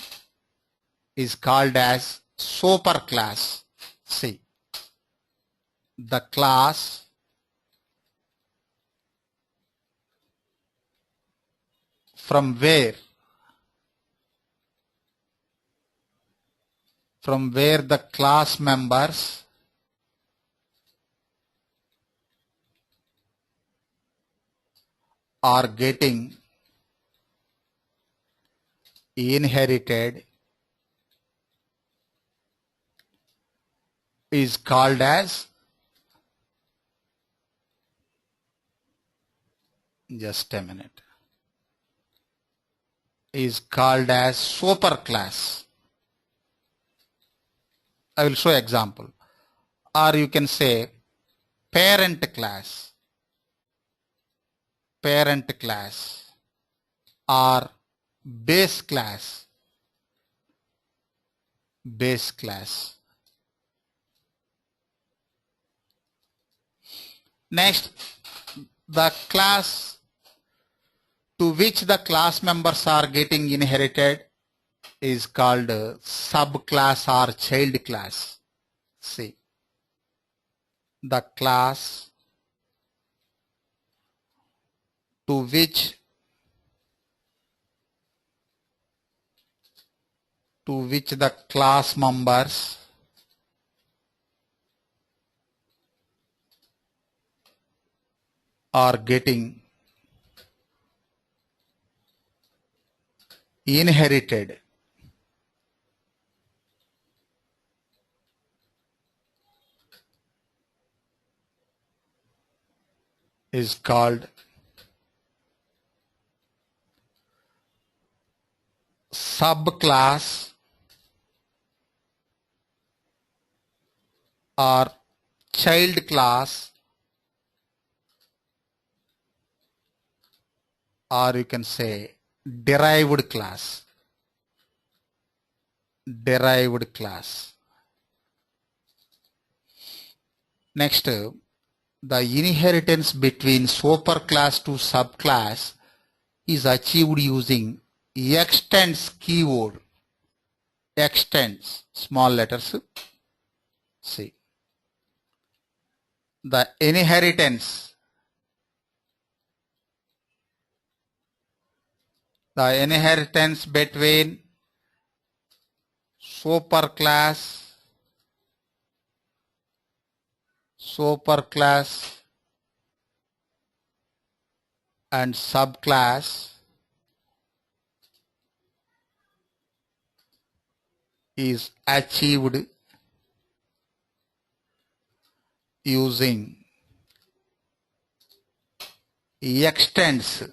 is called as superclass. See, the class from where the class members are getting inherited is called as, just a minute, is called as superclass. I will show example. Or you can say parent class, or base class. Next, the class to which the class members are getting inherited is called subclass or child class. See, the class to which the class members are getting inherited is called subclass or child class, or you can say derived class. Next, the inheritance between superclass to subclass is achieved using extends keyword. Extends, small letters. See, the inheritance between superclass and subclass is achieved using extends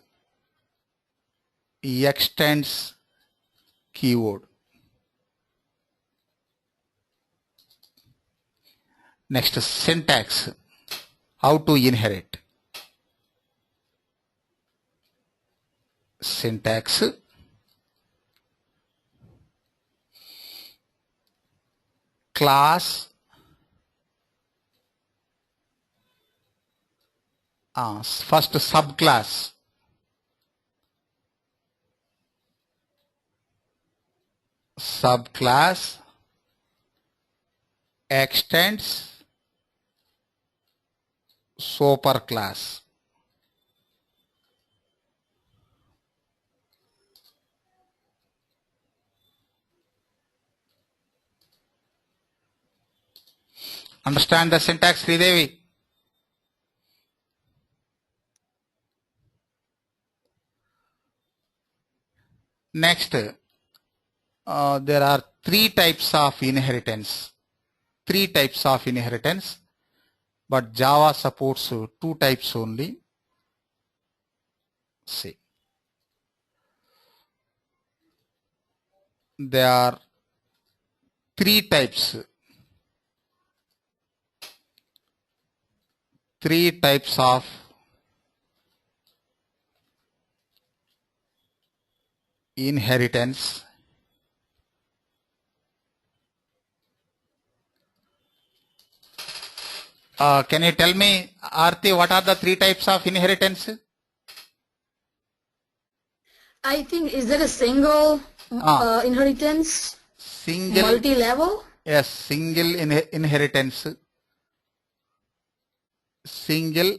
keyword. Next, syntax. How to inherit. Syntax. Class first subclass. Subclass extends superclass. Understand the syntax, Sridevi? Next, there are three types of inheritance. But Java supports two types only. See, there are three types of inheritance. Can you tell me, Aarti, what are the three types of inheritance? I think, is there a single inheritance? Single. Multi-level? Yes, single inheritance. Single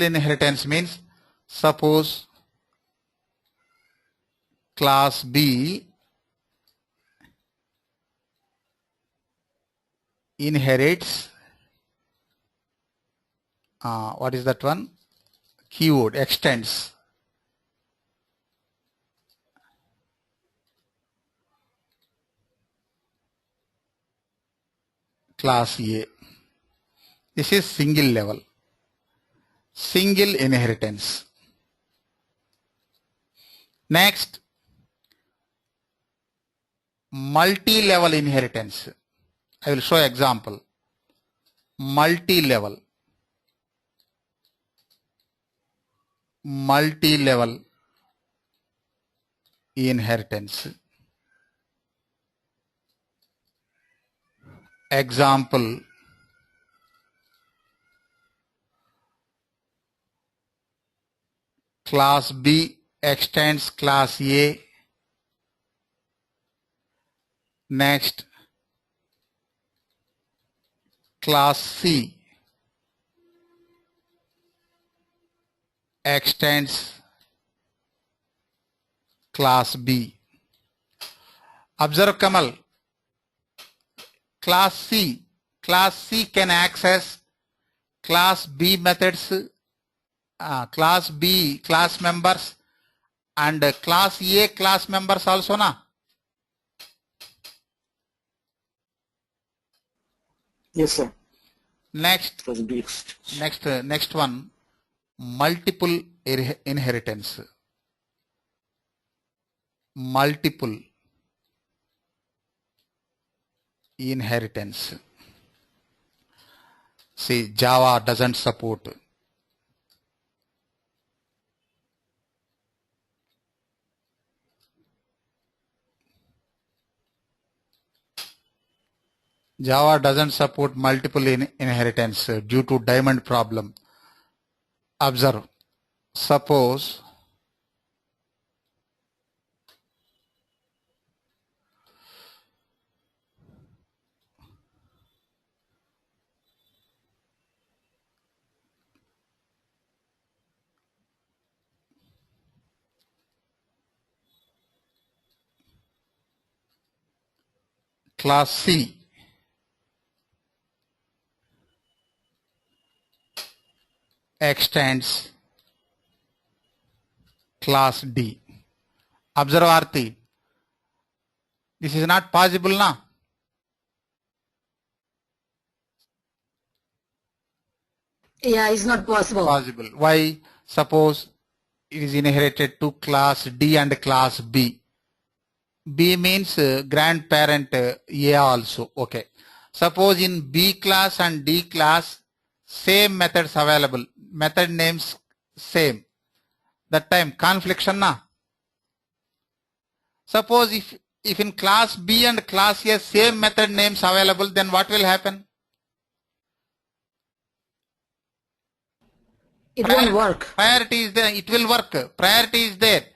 inheritance means, suppose class B inherits What is that one? Keyword extends. Class A. This is single level. Single inheritance. Next, multi-level inheritance. I will show example. Multi-level. Multi-level inheritance. Example. Class B extends class A. Next, class C extends class B. Observe Kamal. Class C can access class B methods, class B class members, and class A class members also, na? Yes, sir. Next one, multiple inheritance. Multiple inheritance. See, Java doesn't support. Java doesn't support multiple inheritance due to diamond problem. Observe. Suppose class C extends class D. Observe Aarti. This is not possible now. Yeah, it's not possible. Why? Suppose it is inherited to class D and class B. B means grandparent A also. Okay. Suppose in B class and D class, same methods available. Method names same. That time confliction na. Suppose if in class B and class A same method names available, then what will happen? It won't work. Priority is there. It will work. Priority is there.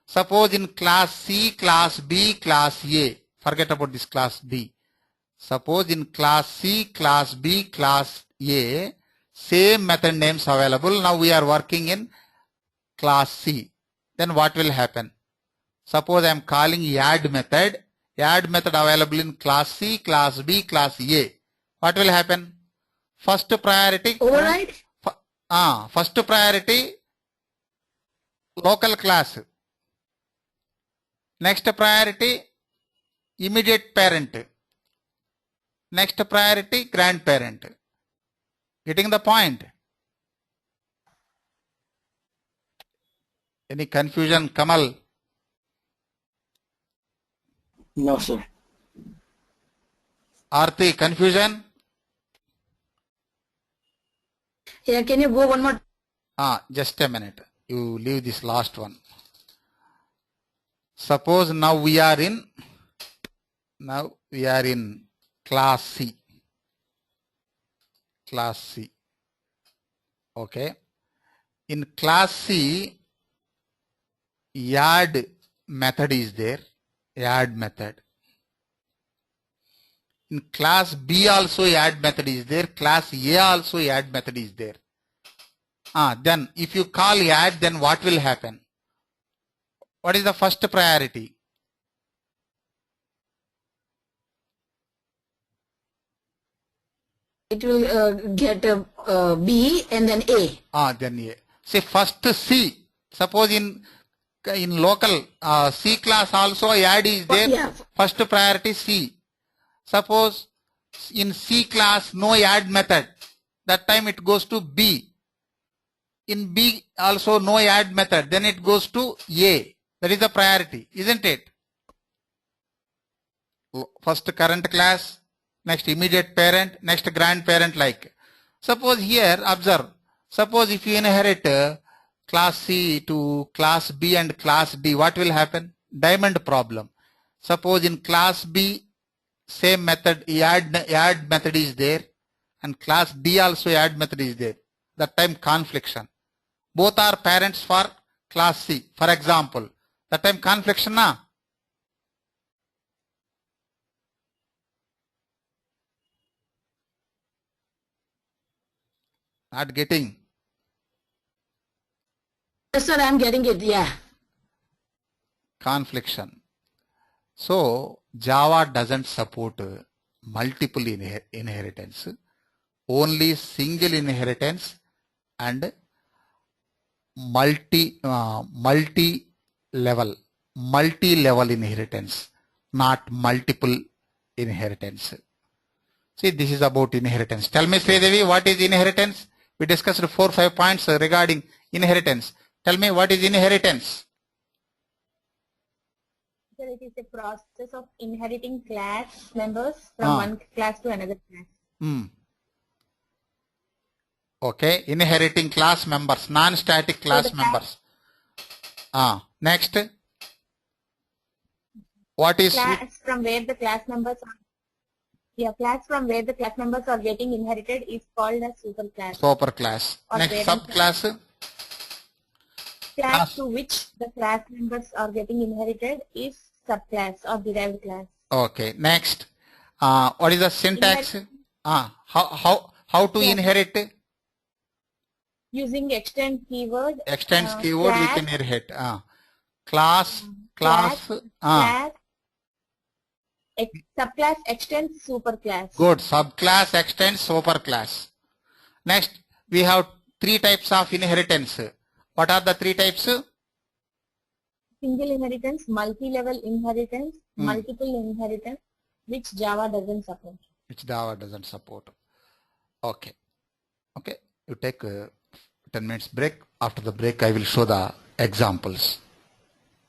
Suppose in class C, class B, class A. Forget about this class D. Suppose in class C, class B, class A, same method names available. Now we are working in class C. Then what will happen? Suppose I am calling add method. Add method available in class C, class B, class A. What will happen? First priority. Override? First priority local class. Next priority immediate parent. Next priority grandparent. Getting the point? Any confusion, Kamal? No, sir. Aarti, confusion? Yeah, can you go one more? Just a minute. You leave this last one. Suppose now we are in class C. Class C. Okay. In class C, add method is there. Add method. In class B also add method is there. Class A also add method is there. Then if you call add, then what will happen? What is the first priority? it will get B and then A. Then A. Say first C. Suppose in local C class also add is there. Yeah. First priority C. Suppose in C class no add method. That time it goes to B. In B also no add method. Then it goes to A. That is the priority, isn't it? First current class, next immediate parent, next grandparent like. Suppose here, observe. Suppose if you inherit class C to class B and class D, what will happen? Diamond problem. Suppose in class B, same method, add method is there, and class D also add method is there. That time confliction. Both are parents for class C. For example, that time confliction na? Not getting. Yes, sir, I'm getting it. Yeah. Confliction. So Java doesn't support multiple inheritance, only single inheritance and multi-level inheritance, not multiple inheritance. See, this is about inheritance. Tell me, Sridevi, what is inheritance? We discussed 4 or 5 points regarding inheritance. Tell me, what is inheritance? So it is a process of inheriting class members from one class to another class. Okay, inheriting class members, non-static class members. Next. What is class from where the class members are? Yeah, class from where the class members are getting inherited is called as superclass. Superclass. Next, subclass. Class to which the class members are getting inherited is subclass or derived class. Okay. Next, what is the syntax? How to inherit? Using extend keyword. Extends keyword we can inherit. Class. Subclass extends superclass. Good. Subclass extends superclass. Next, we have 3 types of inheritance. What are the 3 types? Single inheritance, multi-level inheritance, multiple inheritance, which Java doesn't support. Which Java doesn't support. Okay. Okay. You take 10 minutes break. After the break, I will show the examples.